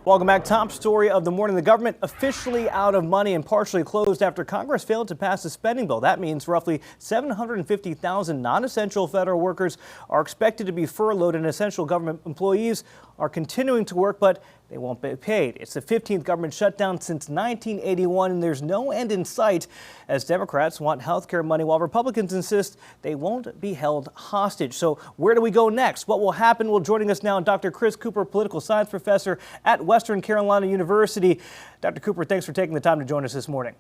Welcome back. Top story of the morning. The government officially out of money and partially closed after Congress failed to pass a spending bill. That means roughly 750,000 non-essential federal workers are expected to be furloughed, and essential government employees are continuing to work, but they won't be paid. It's the 15th government shutdown since 1981, and there's no end in sight as Democrats want health care money while Republicans insist they won't be held hostage. So where do we go next? What will happen? Well, joining us now, Dr. Chris Cooper, political science professor at Western Carolina University. Dr. Cooper, thanks for taking the time to join us this morning.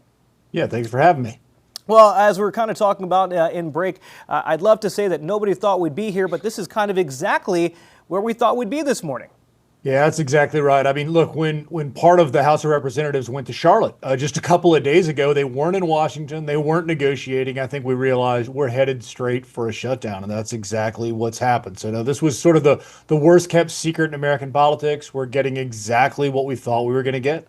Yeah, thanks for having me. Well, as we were kind of talking about in break, I'd love to say that nobody thought we'd be here, but this is kind of exactly where we thought we'd be this morning. Yeah, that's exactly right. I mean, look, when part of the House of Representatives went to Charlotte just a couple of days ago, they weren't in Washington. They weren't negotiating. I think we realized we're headed straight for a shutdown, and that's exactly what's happened. So, no, this was sort of the worst kept secret in American politics. We're getting exactly what we thought we were going to get.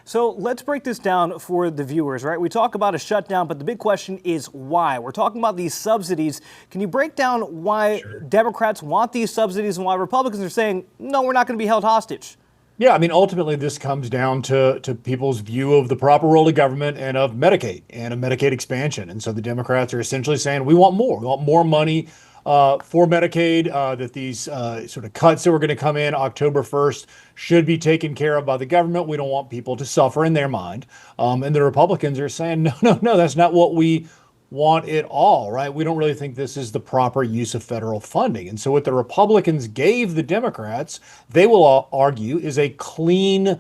So let's break this down for the viewers, right? We talk about a shutdown, but the big question is why? We're talking about these subsidies. Can you break down why Democrats want these subsidies and why Republicans are saying, no, we're not going to be held hostage? Yeah, I mean, ultimately, this comes down to people's view of the proper role of government and of Medicaid and of Medicaid expansion. And so the Democrats are essentially saying we want more. We want more money for Medicaid, that these sort of cuts that were going to come in October 1st should be taken care of by the government. We don't want people to suffer in their mind. And the Republicans are saying, no, that's not what we want at all, right? We don't really think this is the proper use of federal funding. And so what the Republicans gave the Democrats, they will argue, is a clean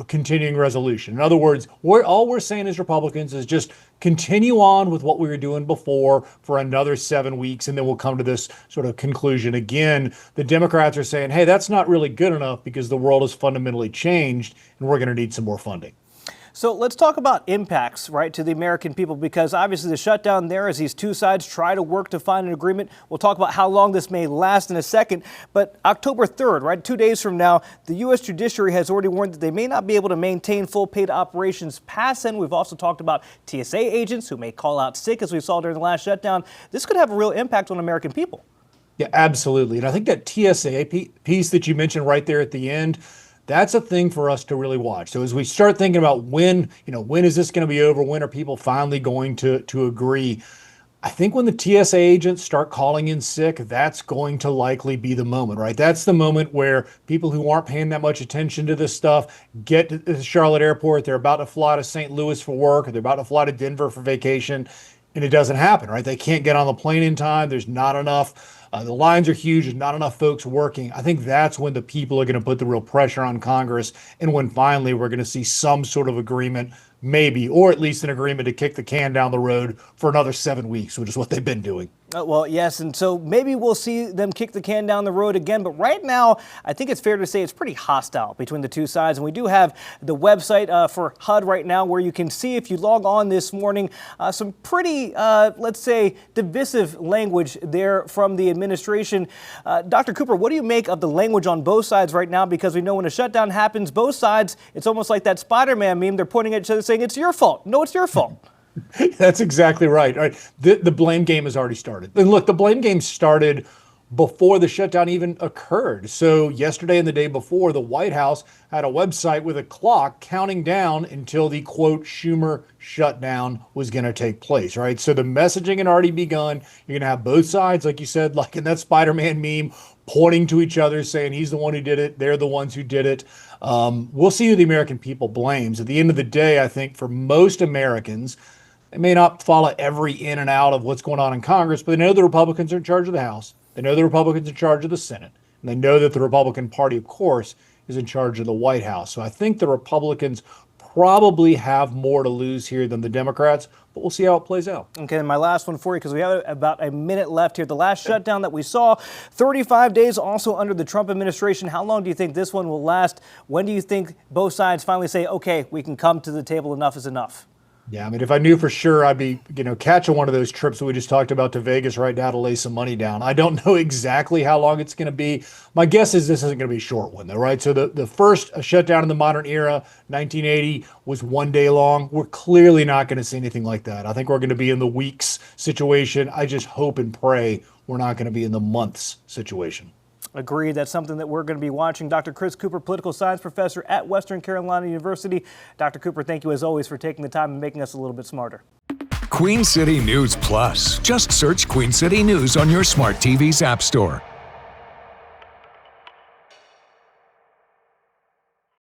continuing resolution. In other words, all we're saying as Republicans is just continue on with what we were doing before for another 7 weeks, and then we'll come to this sort of conclusion again. The Democrats are saying, hey, that's not really good enough because the world has fundamentally changed, and we're going to need some more funding. So let's talk about impacts, right, to the American people, because obviously the shutdown there as these two sides try to work to find an agreement. We'll talk about how long this may last in a second. But October 3rd, right, 2 days from now, the U.S. judiciary has already warned that they may not be able to maintain full paid operations past then. We've also talked about TSA agents who may call out sick, as we saw during the last shutdown. This could have a real impact on American people. Yeah, absolutely. And I think that TSA piece that you mentioned right there at the end, that's a thing for us to really watch. So as we start thinking about when is this going to be over? When are people finally going to agree? I think when the TSA agents start calling in sick, that's going to likely be the moment, right? That's the moment where people who aren't paying that much attention to this stuff get to the Charlotte airport. They're about to fly to St. Louis for work, or they're about to fly to Denver for vacation, and it doesn't happen, right? They can't get on the plane in time. There's not enough. The lines are huge. There's not enough folks working. I think that's when the people are going to put the real pressure on Congress, and when finally we're going to see some sort of agreement, maybe, or at least an agreement to kick the can down the road for another 7 weeks, which is what they've been doing. Well, yes, and so maybe we'll see them kick the can down the road again. But right now, I think it's fair to say it's pretty hostile between the two sides. And we do have the website for HUD right now where you can see, if you log on this morning, some pretty, let's say, divisive language there from the administration. Dr. Cooper, what do you make of the language on both sides right now? Because we know when a shutdown happens, both sides, it's almost like that Spider-Man meme. They're pointing at each other saying, it's your fault. No, it's your fault. That's exactly right. All right. The blame game has already started. And look, the blame game started before the shutdown even occurred. So yesterday and the day before, the White House had a website with a clock counting down until the, quote, Schumer shutdown was going to take place, right? So the messaging had already begun. You're going to have both sides, like you said, like in that Spider-Man meme, pointing to each other, saying he's the one who did it. They're the ones who did it. We'll see who the American people blames. At the end of the day, I think for most Americans, they may not follow every in and out of what's going on in Congress, but they know the Republicans are in charge of the House. They know the Republicans are in charge of the Senate. And they know that the Republican Party, of course, is in charge of the White House. So I think the Republicans probably have more to lose here than the Democrats, but we'll see how it plays out. Okay, and my last one for you, because we have about a minute left here. The last shutdown that we saw, 35 days also under the Trump administration. How long do you think this one will last? When do you think both sides finally say, okay, we can come to the table, enough is enough? Yeah, I mean, if I knew for sure, I'd be, catching one of those trips that we just talked about to Vegas right now to lay some money down. I don't know exactly how long it's going to be. My guess is this isn't going to be a short one, though, right? So the first shutdown in the modern era, 1980, was 1 day long. We're clearly not going to see anything like that. I think we're going to be in the weeks situation. I just hope and pray we're not going to be in the months situation. Agreed. That's something that we're going to be watching. Dr. Chris Cooper, political science professor at Western Carolina University. Dr. Cooper, thank you as always for taking the time and making us a little bit smarter. Queen City News Plus. Just search Queen City News on your smart TV's app store.